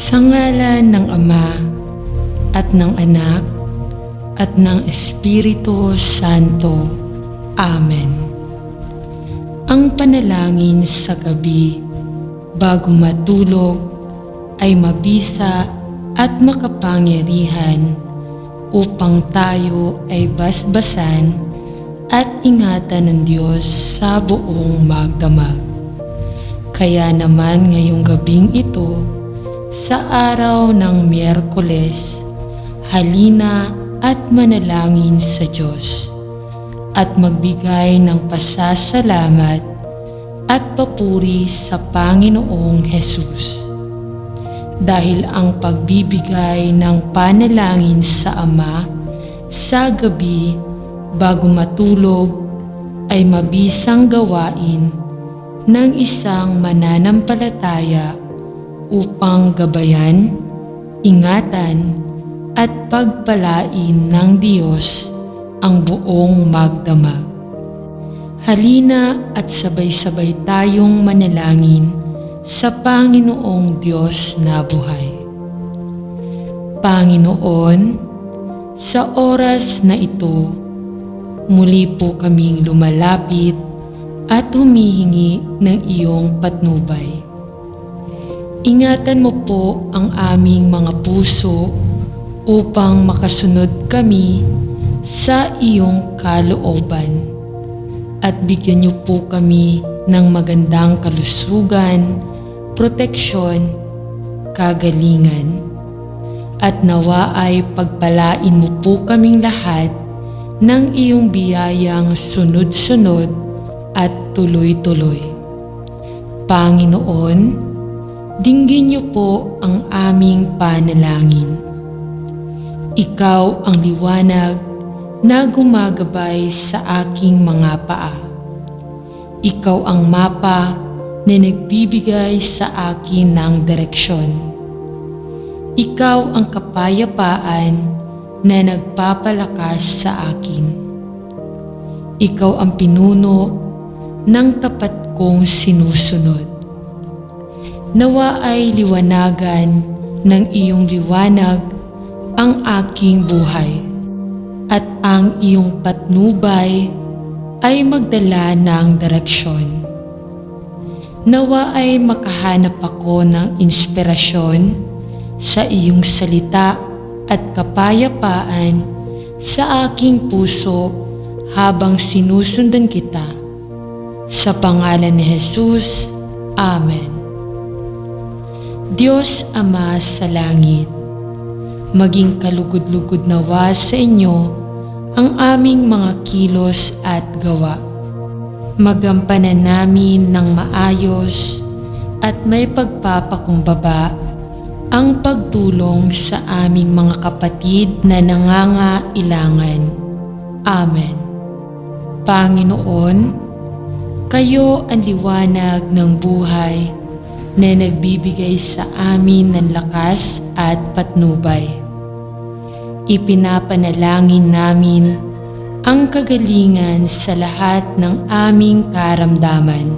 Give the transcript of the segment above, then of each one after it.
Sa ngalan ng Ama at ng Anak at ng Espiritu Santo. Amen. Ang panalangin sa gabi bago matulog ay mabisa at makapangyarihan upang tayo ay basbasan at ingatan ng Diyos sa buong magdamag. Kaya naman ngayong gabing ito, sa araw ng Miyerkules, halina at manalangin sa Diyos at magbigay ng pasasalamat at papuri sa Panginoong Hesus. Dahil ang pagbibigay ng panalangin sa Ama sa gabi bago matulog ay mabisang gawain ng isang mananampalataya upang gabayan, ingatan, at pagpalain ng Diyos ang buong magdamag. Halina at sabay-sabay tayong manalangin sa Panginoong Diyos na buhay. Panginoon, sa oras na ito, muli po kaming lumalapit at humihingi ng iyong patnubay. Ingatan mo po ang aming mga puso upang makasunod kami sa iyong kalooban at bigyan niyo po kami ng magandang kalusugan, proteksyon, kagalingan at nawa ay pagpalain mo po kaming lahat ng iyong biyayang sunod-sunod at tuloy-tuloy. Panginoon, dinggin niyo po ang aming panalangin. Ikaw ang liwanag na gumagabay sa aking mga paa. Ikaw ang mapa na nagbibigay sa akin ng direksyon. Ikaw ang kapayapaan na nagpapalakas sa akin. Ikaw ang pinuno ng tapat kong sinusunod. Nawa ay liwanagan ng iyong liwanag ang aking buhay at ang iyong patnubay ay magdala ng direksyon. Nawa ay makahanap ako ng inspirasyon sa iyong salita at kapayapaan sa aking puso habang sinusundan kita. Sa pangalan ni Jesus, Amen. Diyos Ama sa langit, maging kalugod-lugod nawa sa inyo ang aming mga kilos at gawa. Magampanan namin ng maayos at may pagpapakumbaba ang pagtulong sa aming mga kapatid na nangangailangan. Amen. Panginoon, kayo ang liwanag ng buhay na nagbibigay sa amin ng lakas at patnubay. Ipinapanalangin namin ang kagalingan sa lahat ng aming karamdaman,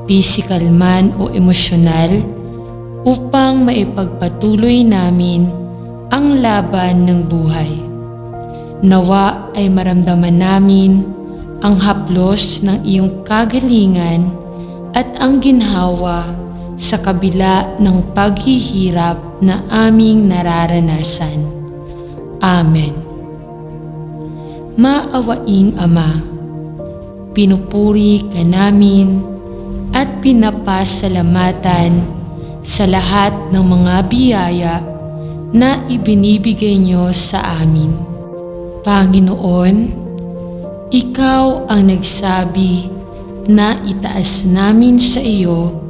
pisikal man o emosyonal, upang maipagpatuloy namin ang laban ng buhay. Nawa ay maramdaman namin ang haplos ng iyong kagalingan at ang ginhawa sa kabila ng paghihirap na aming nararanasan. Amen. Maawaing Ama, pinupuri ka namin at pinapasalamatan sa lahat ng mga biyaya na ibinibigay niyo sa amin. Panginoon, ikaw ang nagsabi na itaas namin sa iyo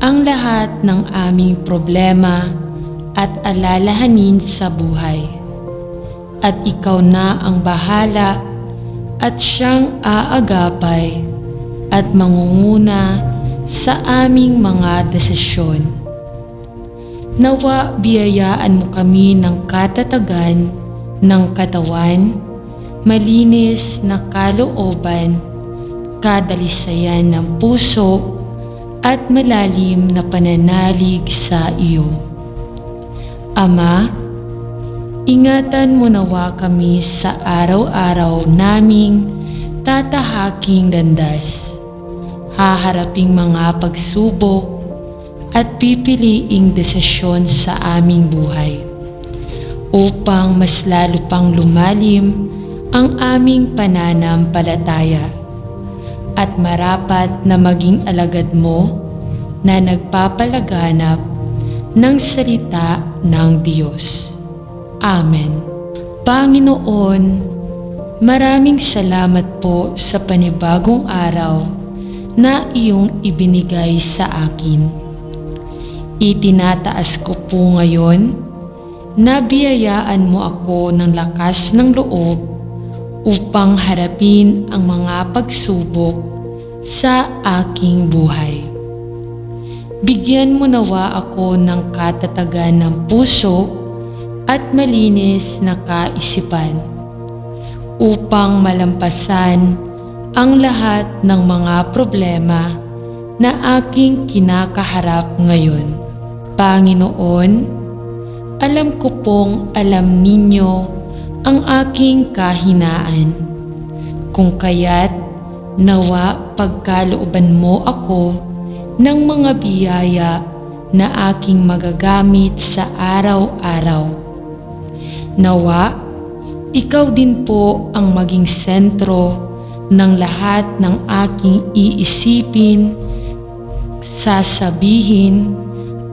ang lahat ng aming problema at alalahanin sa buhay. At ikaw na ang bahala at siyang aagapay at mangunguna sa aming mga desisyon. Nawa biyayaan mo kami ng katatagan ng katawan, malinis na kalooban, kadalisayan ng puso, at malalim na pananalig sa iyo. Ama, ingatan mo nawa kami sa araw-araw naming tatahaking landas. Haharaping mga pagsubok at pipiliing desisyon sa aming buhay upang mas lalo pang lumalim ang aming pananampalataya at marapat na maging alagad mo na nagpapalaganap ng salita ng Diyos. Amen. Panginoon, maraming salamat po sa panibagong araw na iyong ibinigay sa akin. Itinataas ko po ngayon na biyayaan mo ako ng lakas ng loob upang harapin ang mga pagsubok sa aking buhay. Bigyan mo nawa ako ng katatagan ng puso at malinis na kaisipan upang malampasan ang lahat ng mga problema na aking kinakaharap ngayon. Panginoon, alam ko pong alam ninyo ang aking kahinaan. Kung kaya't nawa pagkalooban mo ako ng mga biyaya na aking magagamit sa araw-araw. Nawa, ikaw din po ang maging sentro ng lahat ng aking iisipin, sasabihin,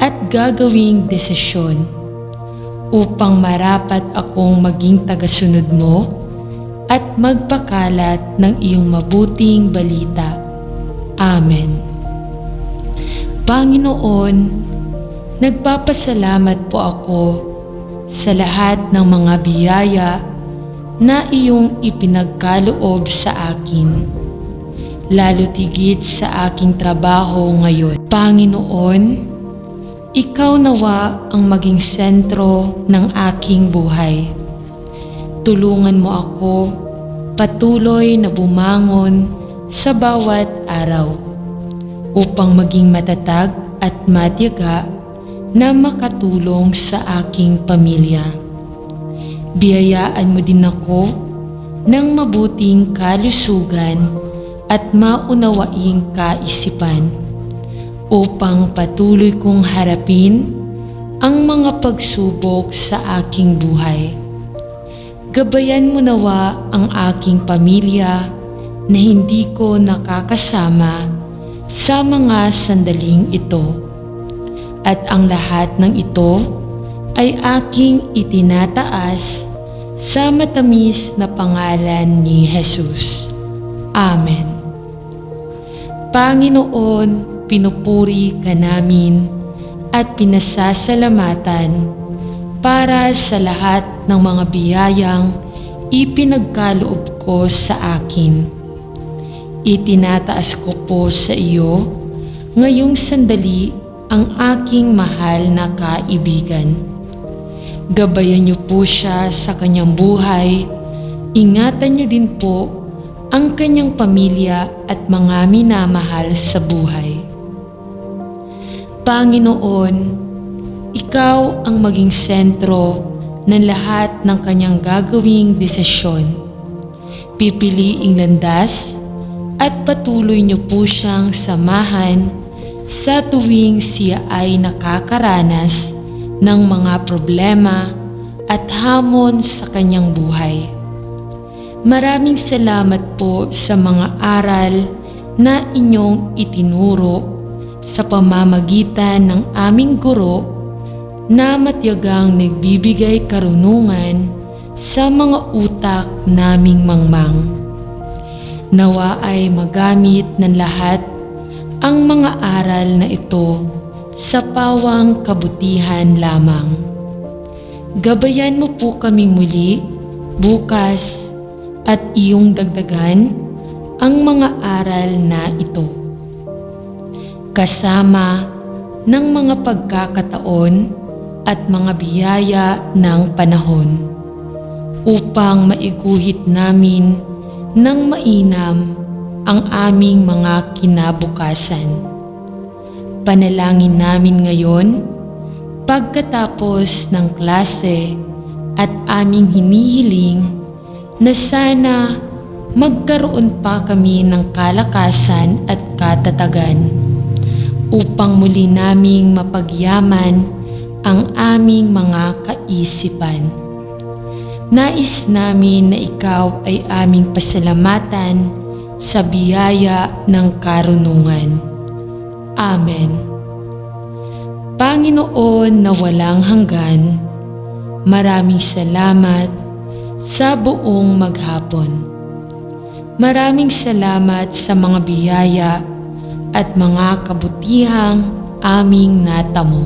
at gagawing desisyon upang marapat akong maging tagasunod mo at magpakalat ng iyong mabuting balita. Amen. Panginoon, nagpapasalamat po ako sa lahat ng mga biyaya na iyong ipinagkaloob sa akin, lalo tigit sa aking trabaho ngayon. Panginoon, ikaw nawa ang maging sentro ng aking buhay. Tulungan mo ako patuloy na bumangon sa bawat araw upang maging matatag at matiyaga na makatulong sa aking pamilya. Biyayaan mo din ako ng mabuting kalusugan at maunawaing kaisipan upang patuloy kong harapin ang mga pagsubok sa aking buhay. Gabayan mo nawa ang aking pamilya na hindi ko nakakasama sa mga sandaling ito. At ang lahat ng ito ay aking itinataas sa matamis na pangalan ni Jesus. Amen. Panginoon, pinupuri ka namin at pinasasalamatan para sa lahat ng mga biyayang ipinagkaloob ko sa akin. Itinataas ko po sa iyo ngayong sandali ang aking mahal na kaibigan. Gabayan niyo po siya sa kanyang buhay, ingatan niyo din po ang kanyang pamilya at mga minamahal sa buhay. Panginoon, ikaw ang maging sentro ng lahat ng kanyang gagawing desisyon. Pipiliing landas at patuloy niyo po siyang samahan sa tuwing siya ay nakakaranas ng mga problema at hamon sa kanyang buhay. Maraming salamat po sa mga aral na inyong itinuro sa pamamagitan ng aming guro na matiyagang nagbibigay karunungan sa mga utak naming mangmang. Nawa ay magamit ng lahat ang mga aral na ito sa pawang kabutihan lamang. Gabayan mo po kaming muli bukas at iyong dagdagan ang mga aral na ito, kasama ng mga pagkakataon at mga biyaya ng panahon upang maiguhit namin ng mainam ang aming mga kinabukasan. Panalangin namin ngayon Pagkatapos ng klase at aming hinihiling na sana magkaroon pa kami ng kalakasan at katatagan upang muli naming mapagyaman ang aming mga kaisipan. Nais namin na ikaw ay aming pasalamatan sa biyaya ng karunungan. Amen. Panginoon na walang hanggan, maraming salamat sa buong maghapon. Maraming salamat sa mga biyaya at mga kabutihang aming natamo.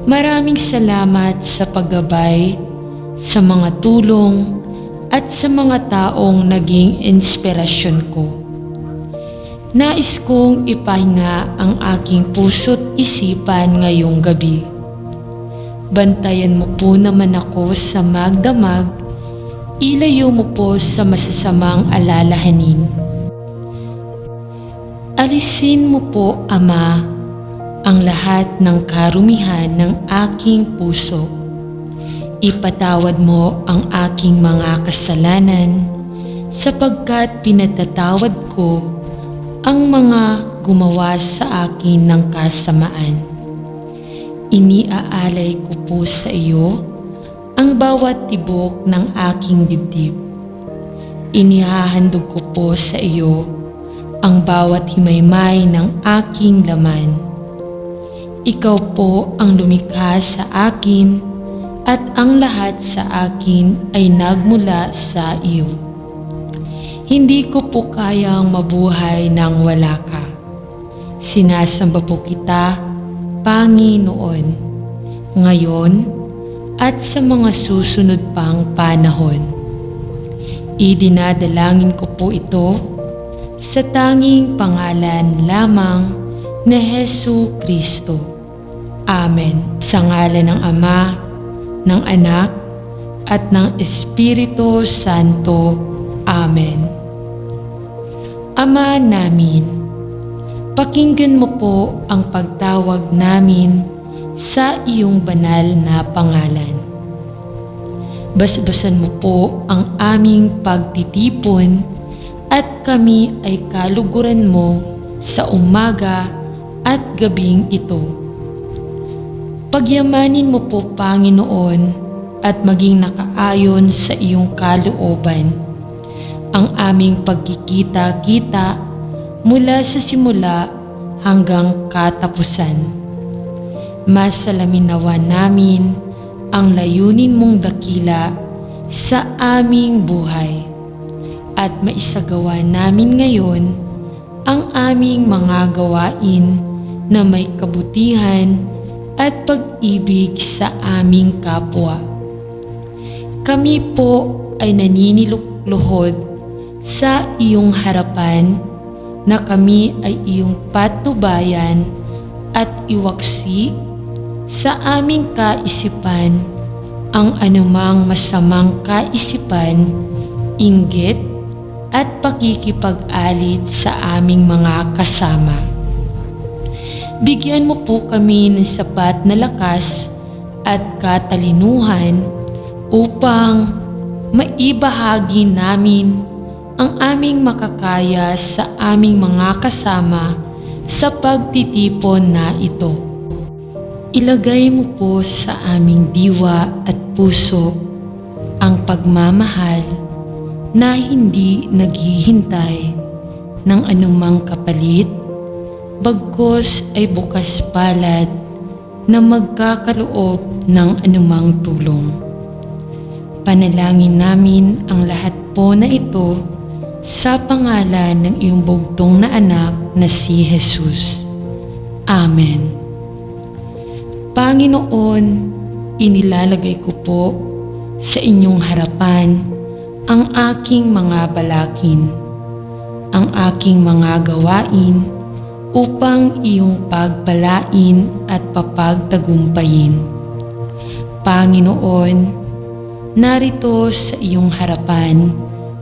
Maraming salamat sa paggabay, sa mga tulong, at sa mga taong naging inspirasyon ko. Nais kong ipahinga ang aking puso't isipan ngayong gabi. Bantayan mo po naman ako sa magdamag, ilayo mo po sa masasamang alalahanin. Alisin mo po, Ama, ang lahat ng karumihan ng aking puso. Ipatawad mo ang aking mga kasalanan sapagkat pinatatawad ko ang mga gumawa sa akin ng kasamaan. Iniaalay ko po sa iyo ang bawat tibok ng aking dibdib. Inihahandog ko po sa iyo ang bawat himaymay ng aking laman. Ikaw po ang lumikha sa akin at ang lahat sa akin ay nagmula sa iyo. Hindi ko po kayang mabuhay nang wala ka. Sinasamba po kita, Panginoon, ngayon at sa mga susunod pang panahon. Idinadalangin ko po ito sa tanging pangalan lamang ni Hesu Kristo. Amen. Sa ngalan ng Ama, ng Anak, at ng Espiritu Santo. Amen. Ama namin, pakinggan mo po ang pagtawag namin sa iyong banal na pangalan. Basbasan mo po ang aming pagtitipon at kami ay kaluguran mo sa umaga at gabing ito. Pagyamanin mo po, Panginoon, at maging nakaayon sa iyong kalooban ang aming pagkikita-kita mula sa simula hanggang katapusan. Masalamin nawa namin ang layunin mong dakila sa aming buhay at maisagawa namin ngayon ang aming mga gawain na may kabutihan at pag-ibig sa aming kapwa. Kami po ay naninilukluhod sa iyong harapan na kami ay iyong patnubayan at iwaksi sa aming kaisipan ang anumang masamang kaisipan, inggit at pakikipag-alit sa aming mga kasama. Bigyan mo po kami ng sapat na lakas at katalinuhan upang maibahagi namin ang aming makakaya sa aming mga kasama sa pagtitipon na ito. Ilagay mo po sa aming diwa at puso ang pagmamahal na hindi naghihintay ng anumang kapalit, bagkus ay bukas palad na magkakaloob ng anumang tulong. Panalangin namin ang lahat po na ito sa pangalan ng iyong bugtong na anak na si Jesus. Amen. Panginoon, inilalagay ko po sa inyong harapan ang aking mga balakin, ang aking mga gawain upang iyong pagpalain at papagtagumpayin. Panginoon, narito sa iyong harapan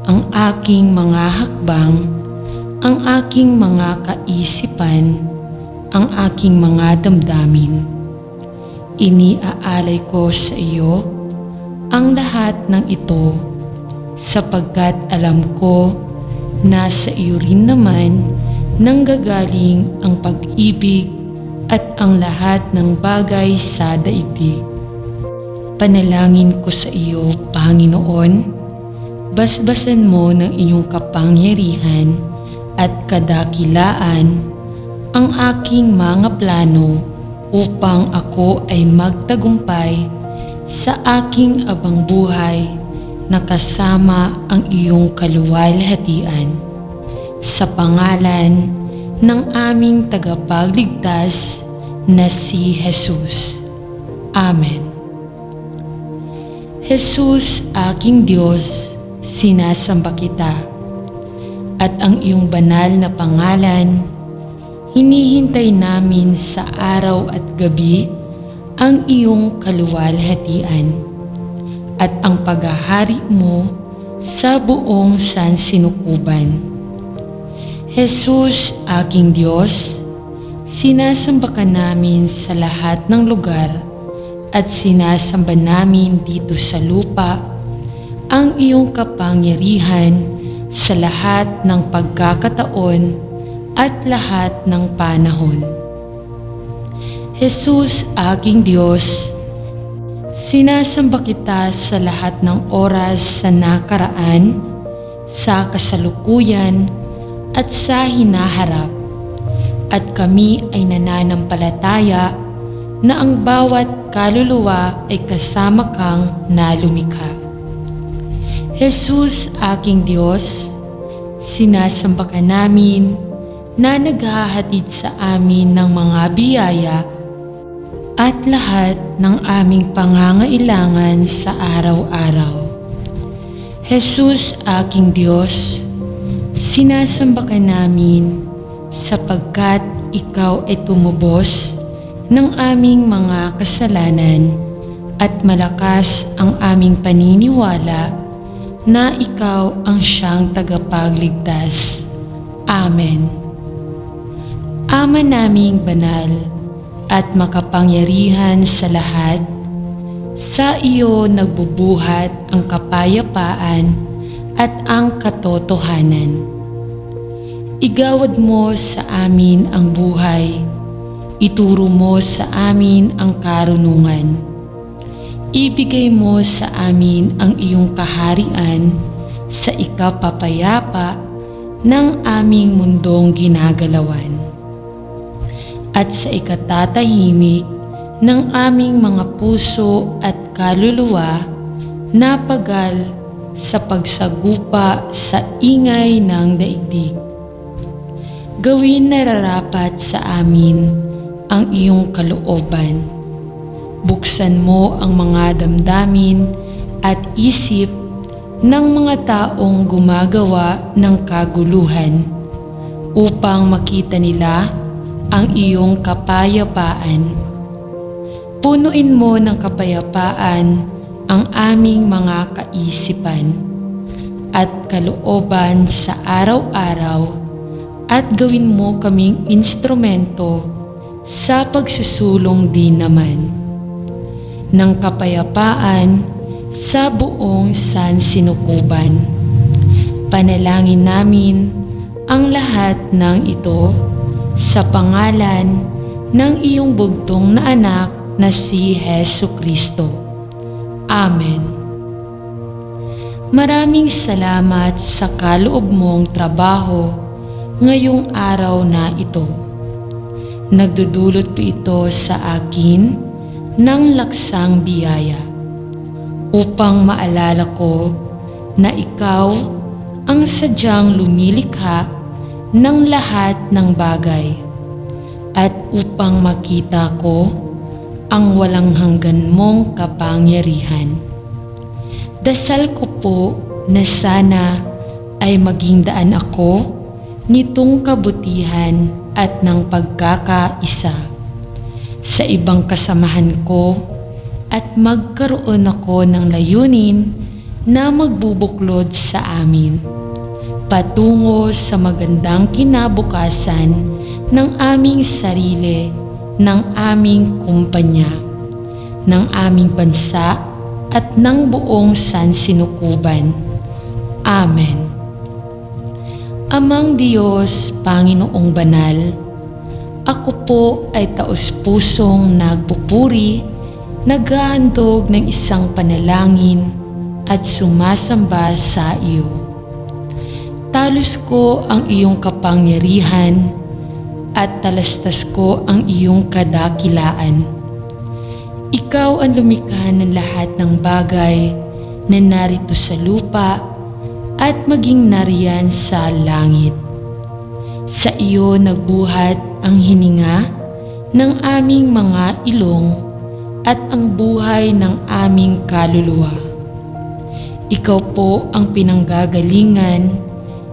ang aking mga hakbang, ang aking mga kaisipan, ang aking mga damdamin. Iniaalay ko sa iyo ang lahat ng ito sapagkat alam ko na sa iyo rin naman nanggagaling ang pag-ibig at ang lahat ng bagay sa daigdig. Panalangin ko sa iyo, Panginoon, basbasan mo ng iyong kapangyarihan at kadakilaan ang aking mga plano upang ako ay magtagumpay sa aking abang buhay na kasama ang iyong kaluwalhatian. Sa pangalan ng aming tagapagligtas na si Jesus. Amen. Jesus, aking Diyos, sinasamba kita at ang iyong banal na pangalan hinihintay namin sa araw at gabi ang iyong kaluwalhatian at ang paghahari mo sa buong sansinukuban. Jesus, aking Diyos, sinasamba ka namin sa lahat ng lugar at sinasamba namin dito sa lupa ang iyong kapangyarihan sa lahat ng pagkakataon at lahat ng panahon. Jesus, aking Diyos, sinasamba kita sa lahat ng oras sa nakaraan, sa kasalukuyan, at sa hinaharap. At kami ay nananampalataya na ang bawat kaluluwa ay kasama kang nalumikha. Jesus, aking Diyos, sinasamba ka namin na naghahatid sa amin ng mga biyaya at lahat ng aming pangangailangan sa araw-araw. Jesus, aking Diyos, sinasamba ka namin sapagkat ikaw ay tumubos ng aming mga kasalanan at malakas ang aming paniniwala na ikaw ang siyang tagapagligtas. Amen. Ama naming banal at makapangyarihan sa lahat, sa iyo nagbubuhat ang kapayapaan at ang katotohanan. Igawad mo sa amin ang buhay, ituro mo sa amin ang karunungan. Ibigay mo sa amin ang iyong kaharian sa ikapapayapa ng aming mundong ginagalawan at sa ikatatahimik ng aming mga puso at kaluluwa na pagal sa pagsagupa sa ingay ng daigdig. Gawin nararapat sa amin ang iyong kalooban. Buksan mo ang mga damdamin at isip ng mga taong gumagawa ng kaguluhan upang makita nila ang iyong kapayapaan. Punuin mo ng kapayapaan ang aming mga kaisipan at kalooban sa araw-araw at gawin mo kaming instrumento sa pagsusulong din naman ng kapayapaan sa buong sansinukuban. Panalangin namin ang lahat ng ito sa pangalan ng iyong bugtong na anak na si Hesu Kristo. Amen. Maraming salamat sa kaloob mong trabaho ngayong araw na ito. Nagdudulot po ito sa akin ng laksang biyaya upang maalala ko na ikaw ang sadyang lumilikha ng lahat ng bagay at upang makita ko ang walang hanggan mong kapangyarihan. Dasal ko po na sana ay maging daan ako nitong kabutihan at ng pagkakaisa sa ibang kasamahan ko at magkaroon ako ng layunin na magbubuklod sa amin patungo sa magandang kinabukasan ng aming sarili, ng aming kumpanya, ng aming bansa at ng buong sansinukuban. Amen. Amang Diyos, Panginoong Banal, ako po ay taos-pusong nagpupuri, naghahandog ng isang panalangin at sumasamba sa iyo. Talos ko ang iyong kapangyarihan at talastas ko ang iyong kadakilaan. Ikaw ang lumikha ng lahat ng bagay na narito sa lupa at maging nariyan sa langit. Sa iyo nagbuhat ang hininga ng aming mga ilong at ang buhay ng aming kaluluwa. Ikaw po ang pinanggagalingan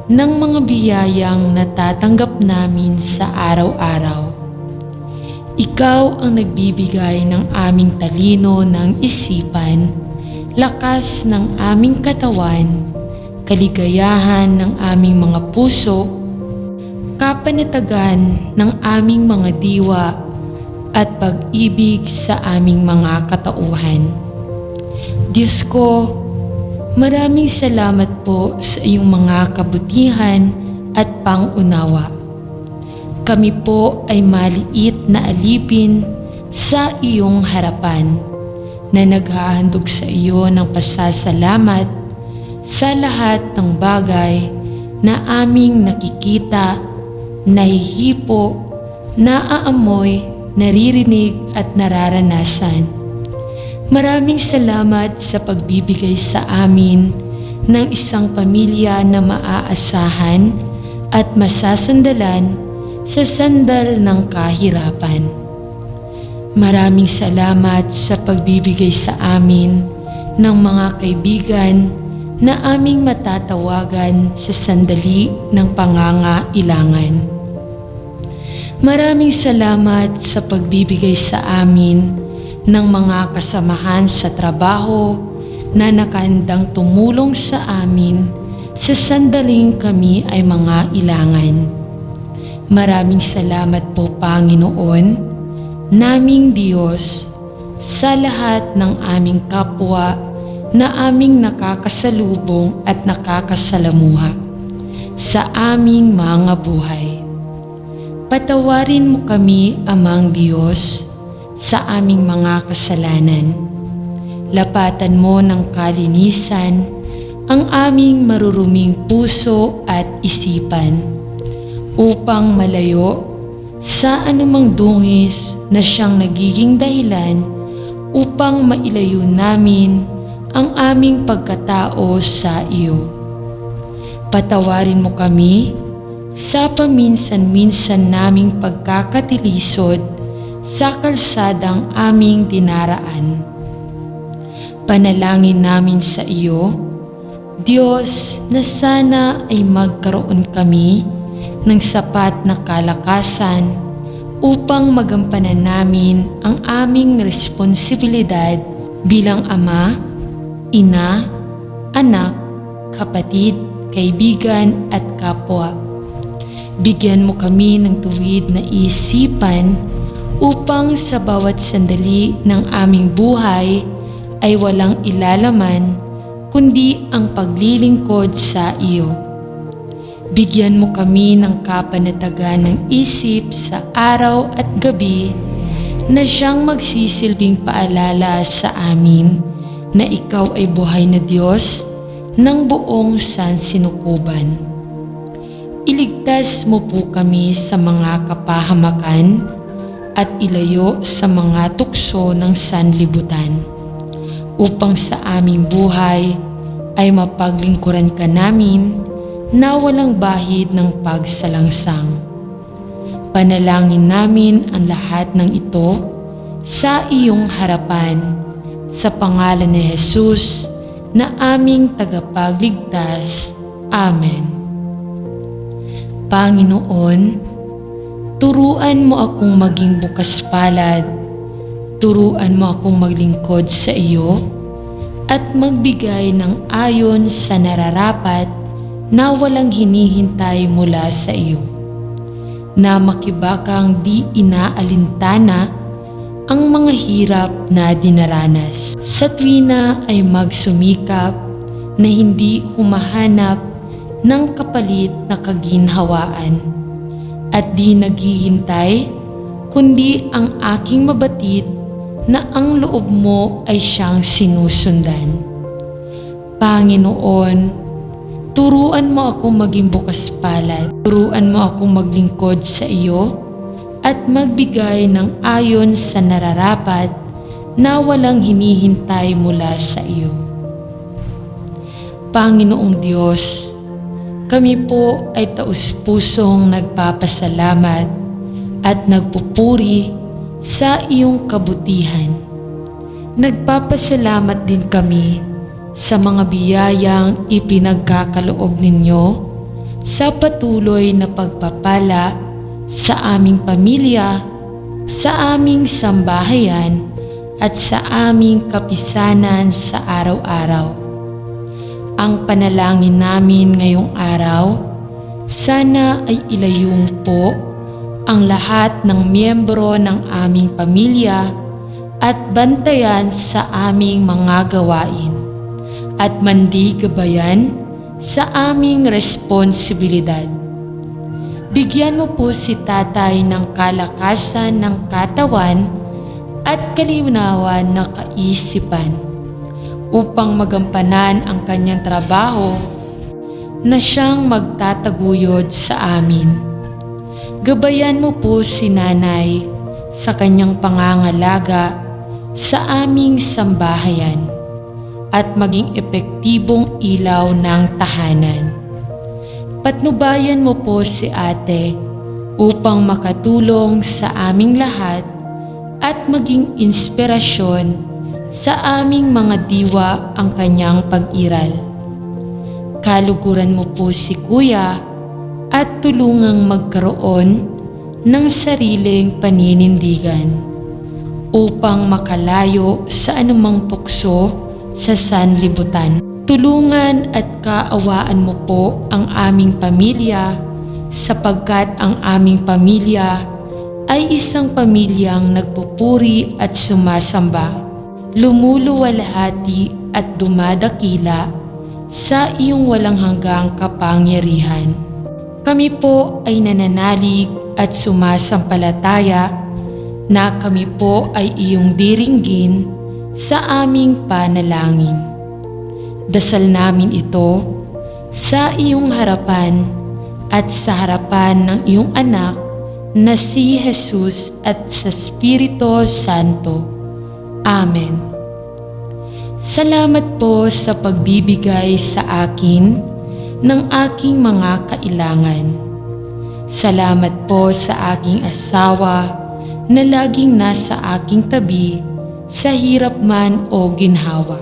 ng mga biyayang natatanggap namin sa araw-araw. Ikaw ang nagbibigay ng aming talino ng isipan, lakas ng aming katawan, kaligayahan ng aming mga puso, kapanatagan ng aming mga diwa, at pag-ibig sa aming mga katauhan. Diyos ko, maraming salamat po sa iyong mga kabutihan at pangunawa. Kami po ay maliit na alipin sa iyong harapan na naghahandog sa iyo ng pasasalamat sa lahat ng bagay na aming nakikita, nahihipo, naaamoy, naririnig at nararanasan. Maraming salamat sa pagbibigay sa amin ng isang pamilya na maaasahan at masasandalan sa sandal ng kahirapan. Maraming salamat sa pagbibigay sa amin ng mga kaibigan na aming matatawagan sa sandali ng pangangailangan. Maraming salamat sa pagbibigay sa amin ng mga kasamahan sa trabaho na nakahandang tumulong sa amin sa sandaling kami ay mga ilangan. Maraming salamat po, Panginoon, naming Diyos, sa lahat ng aming kapwa na aming nakakasalubong at nakakasalamuha sa aming mga buhay. Patawarin mo kami, Amang Diyos, sa aming mga kasalanan. Lapatan mo ng kalinisan ang aming maruruming puso at isipan, upang malayo sa anumang dungis na siyang nagiging dahilan upang mailayo namin ang aming pagkatao sa iyo. Patawarin mo kami sa paminsan-minsan naming pagkakatilisod sa kalsadang aming dinaraan. Panalangin namin sa iyo, Diyos, na sana ay magkaroon kami ng sapat na kalakasan upang magampanan namin ang aming responsibilidad bilang ama, ina, anak, kapatid, kaibigan at kapwa. Bigyan mo kami ng tuwid na isipan upang sa bawat sandali ng aming buhay ay walang ilalaman kundi ang paglilingkod sa iyo. Bigyan mo kami ng kapanatagan ng isip sa araw at gabi na siyang magsisilbing paalala sa amin na ikaw ay buhay na Diyos ng buong sansinukuban. Iligtas mo po kami sa mga kapahamakan at ilayo sa mga tukso ng sanlibutan upang sa aming buhay ay mapaglingkuran ka namin na walang bahid ng pagsalangsang. Panalangin namin ang lahat ng ito sa iyong harapan sa pangalan ni Jesus na aming tagapagligtas. Amen. Panginoon, turuan mo akong maging bukas palad, turuan mo akong maglingkod sa iyo at magbigay ng ayon sa nararapat na walang hinihintay mula sa iyo, na makibakang di inaalintana ang mga hirap na dinaranas. Sa tuwina ay magsumikap na hindi humahanap ng kapalit na kaginhawaan at di naghihintay kundi ang aking mabatid na ang loob mo ay siyang sinusundan. Panginoon, turuan mo ako maging bukas palad. Turuan mo ako maglingkod sa iyo at magbigay ng ayon sa nararapat na walang hinihintay mula sa iyo. Panginoong Diyos, kami po ay taus-pusong nagpapasalamat at nagpupuri sa iyong kabutihan. Nagpapasalamat din kami sa mga biyayang ipinagkakaloob ninyo sa patuloy na pagpapala sa aming pamilya, sa aming sambahayan, at sa aming kapisanan sa araw-araw. Ang panalangin namin ngayong araw, sana ay ilayong po ang lahat ng miyembro ng aming pamilya at bantayan sa aming mga gawain at mandigabayan sa aming responsibilidad. Bigyan mo po si tatay ng kalakasan ng katawan at kalinawan ng kaisipan upang magampanan ang kanyang trabaho na siyang magtataguyod sa amin. Gabayan mo po si nanay sa kanyang pangangalaga sa aming sambahayan at maging epektibong ilaw ng tahanan. Patnubayan mo po si ate upang makatulong sa aming lahat at maging inspirasyon sa aming mga diwa ang kanyang pag-iral. Kaluguran mo po si kuya at tulungang magkaroon ng sariling paninindigan upang makalayo sa anumang tukso sa sanlibutan. Tulungan at kaawaan mo po ang aming pamilya sapagkat ang aming pamilya ay isang pamilyang nagpupuri at sumasamba, lumuluwalhati at dumadakila sa iyong walang hanggang kapangyarihan. Kami po ay nananalig at sumasampalataya na kami po ay iyong diringgin sa aming panalangin. Dasal namin ito sa iyong harapan at sa harapan ng iyong anak na si Jesus at sa Espiritu Santo. Amen. Salamat po sa pagbibigay sa akin ng aking mga kailangan. Salamat po sa aking asawa na laging nasa aking tabi sa hirap man o ginhawa,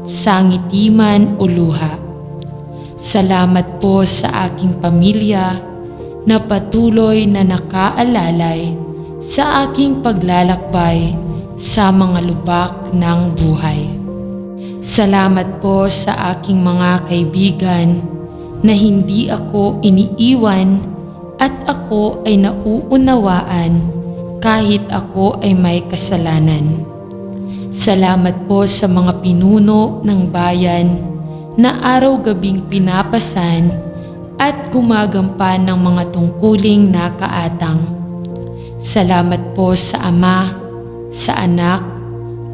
sa ngiti man o luha. Salamat po sa aking pamilya na patuloy na nakaalalay sa aking paglalakbay sa mga lubak ng buhay. Salamat po sa aking mga kaibigan na hindi ako iniiwan at ako ay nauunawaan kahit ako ay may kasalanan. Salamat po sa mga pinuno ng bayan na araw-gabing pinapasan at gumagampan ng mga tungkuling nakaatang. Salamat po sa Ama, sa Anak,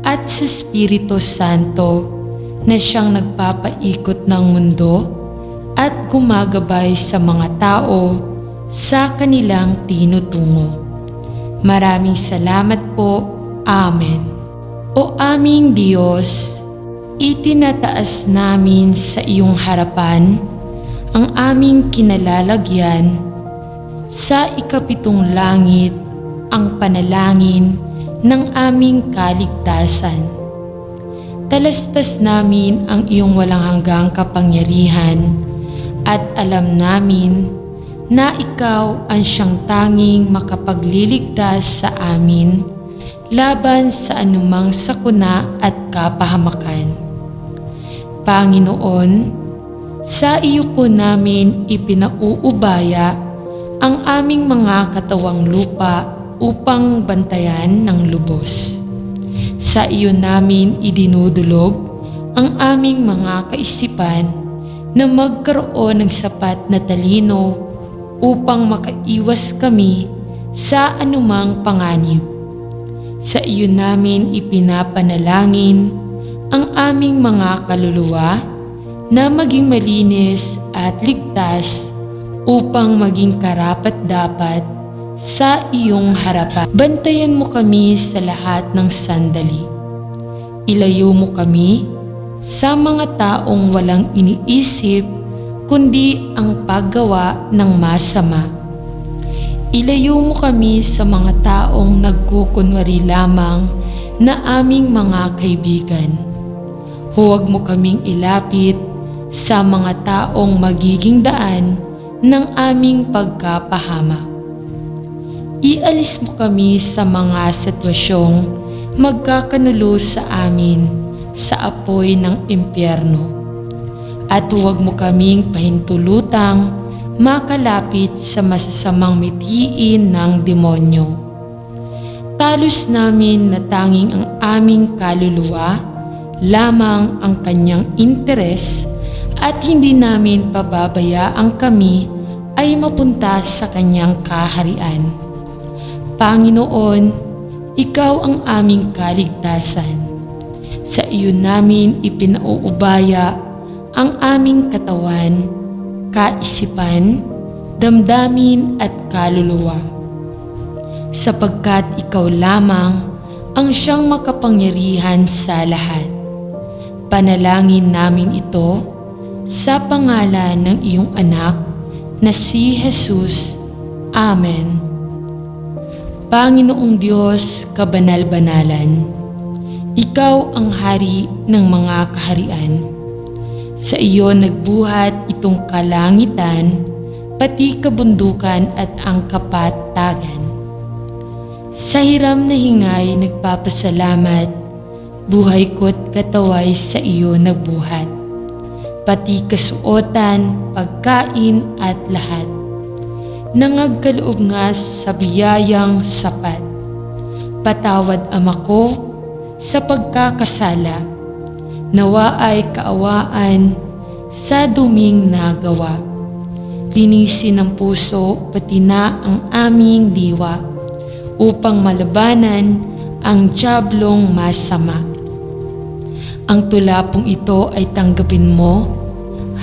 at sa Espiritu Santo na siyang nagpapaikot ng mundo at gumagabay sa mga tao sa kanilang tinutungo. Maraming salamat po. Amen. O aming Diyos, itinataas namin sa iyong harapan ang aming kinalalagyan sa ikapitong langit ang panalangin ng aming kaligtasan. Talastas namin ang iyong walang hanggang kapangyarihan at alam namin na ikaw ang siyang tanging makapagliligtas sa amin laban sa anumang sakuna at kapahamakan. Panginoon, sa iyo po namin ipinauubaya ang aming mga katawang lupa upang bantayan ng lubos. Sa iyo namin idinudulog ang aming mga kaisipan na magkaroon ng sapat na talino upang makaiwas kami sa anumang panganib. Sa iyo namin ipinapanalangin ang aming mga kaluluwa na maging malinis at ligtas upang maging karapat-dapat sa iyong harapan. Bantayan mo kami sa lahat ng sandali. Ilayo mo kami sa mga taong walang iniisip kundi ang paggawa ng masama. Ilayo mo kami sa mga taong nagkukunwari lamang na aming mga kaibigan. Huwag mo kaming ilapit sa mga taong magiging daan ng aming pagkapahamak. Ialis mo kami sa mga sitwasyong magkakanulo sa amin sa apoy ng impyerno. At huwag mo kaming pahintulutang makalapit sa masasamang mithiin ng demonyo. Talos namin na tanging ang aming kaluluwa lamang ang kanyang interes at hindi namin pababayaang kami ay mapunta sa kanyang kaharian. Panginoon, ikaw ang aming kaligtasan. Sa iyo namin ipinauubaya ang aming katawan, kaisipan, damdamin at kaluluwa. Sapagkat ikaw lamang ang siyang makapangyarihan sa lahat. Panalangin namin ito sa pangalan ng iyong anak na si Jesus. Amen. Panginoong Diyos, kabanal-banalan, ikaw ang hari ng mga kaharian. Sa iyo nagbuhat itong kalangitan, pati kabundukan at ang kapatagan. Sa hiram na hingay nagpapasalamat, buhay ko't kataway sa iyo nagbuhat. Pati kasuotan, pagkain at lahat. Nangagkaloob nga sa biyayang sapat. Patawad Ama ko sa pagkakasala. Nawa ay kaawaan sa duming nagawa. Linisin ng puso pati na ang aming diwa upang malabanan ang diablong masama. Ang tulapong ito ay tanggapin mo,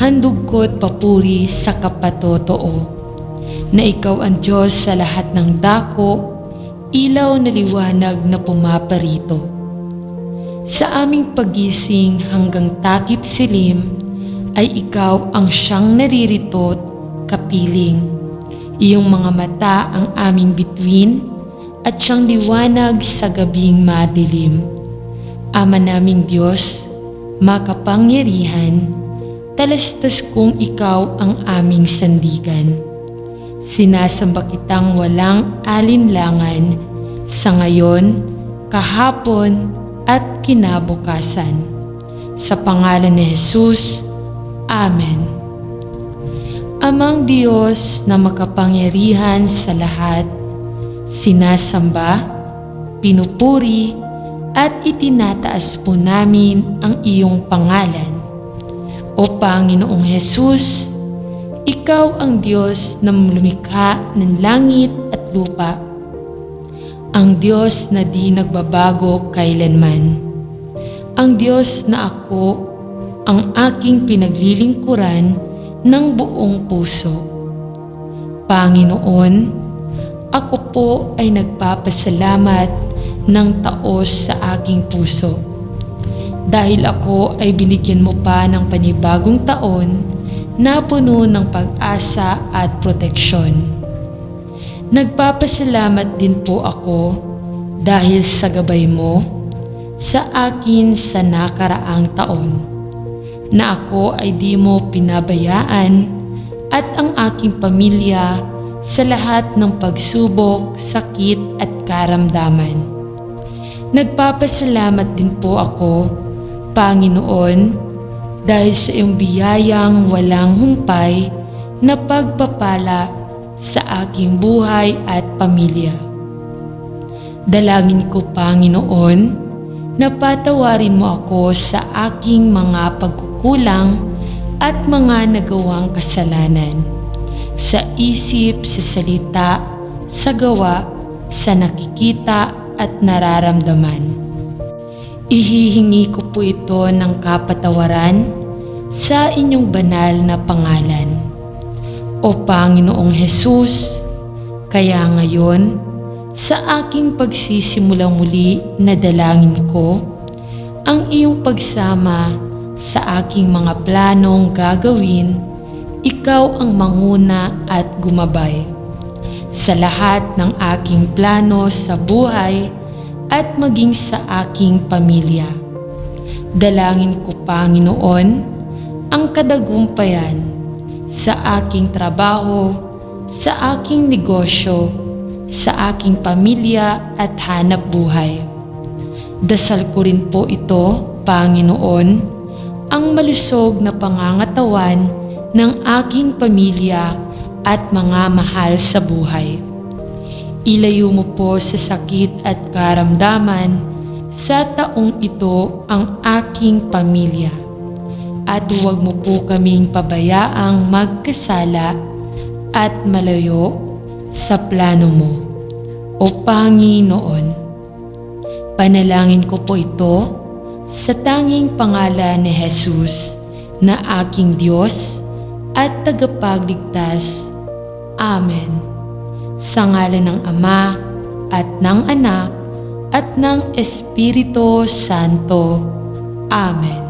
handog ko't papuri sa kapatotoo, na ikaw ang Diyos sa lahat ng dako, ilaw na liwanag na pumaparito. Sa aming pagising hanggang takip silim, ay ikaw ang siyang naririto't kapiling. Iyong mga mata ang aming bituin, at siyang liwanag sa gabing madilim. Ama naming Diyos, makapangyarihan, talastas kung ikaw ang aming sandigan. Sinasamba kitang walang alinlangan sa ngayon, kahapon, at kinabukasan. Sa pangalan ni Jesus, Amen. Amang Diyos na makapangyarihan sa lahat, sinasamba, pinupuri, at itinataas po namin ang iyong pangalan. O Panginoong Jesus, ikaw ang Diyos na lumikha ng langit at lupa, ang Diyos na di nagbabago kailanman, ang Diyos na ako ang aking pinaglilingkuran ng buong puso. Panginoon, ako po ay nagpapasalamat ng taos sa aking puso. Dahil ako ay binigyan mo pa ng panibagong taon na puno ng pag-asa at proteksyon. Nagpapasalamat din po ako dahil sa gabay mo sa akin sa nakaraang taon, na ako ay di mo pinabayaan at ang aking pamilya sa lahat ng pagsubok, sakit at karamdaman. Nagpapasalamat din po ako, Panginoon, dahil sa iyong biyayang walang humpay na pagpapala sa aking buhay at pamilya. Dalangin ko, Panginoon, na patawarin mo ako sa aking mga pagkukulang at mga nagawang kasalanan, sa isip, sa salita, sa gawa, sa nakikita at nararamdaman. Ihihingi ko po ito ng kapatawaran sa inyong banal na pangalan. O Panginoong Hesus, kaya ngayon, sa aking pagsisimulang muli na dalangin ko, ang iyong pagsama sa aking mga planong gagawin, ikaw ang manguna at gumabay sa lahat ng aking plano sa buhay at maging sa aking pamilya. Dalangin ko, Panginoon, ang kadagumpayan sa aking trabaho, sa aking negosyo, sa aking pamilya at hanap buhay. Dasal ko rin po ito, Panginoon, ang malusog na pangangatawan ng aking pamilya at mga mahal sa buhay. Ilayo mo po sa sakit at karamdaman sa taong ito ang aking pamilya. At huwag mo po kaming pabayaang magkasala at malayo sa plano mo. O Panginoon, panalangin ko po ito sa tanging pangalan ni Jesus na aking Diyos at tagapagligtas. Amen. Sa ngalan ng Ama at ng Anak at ng Espiritu Santo. Amen.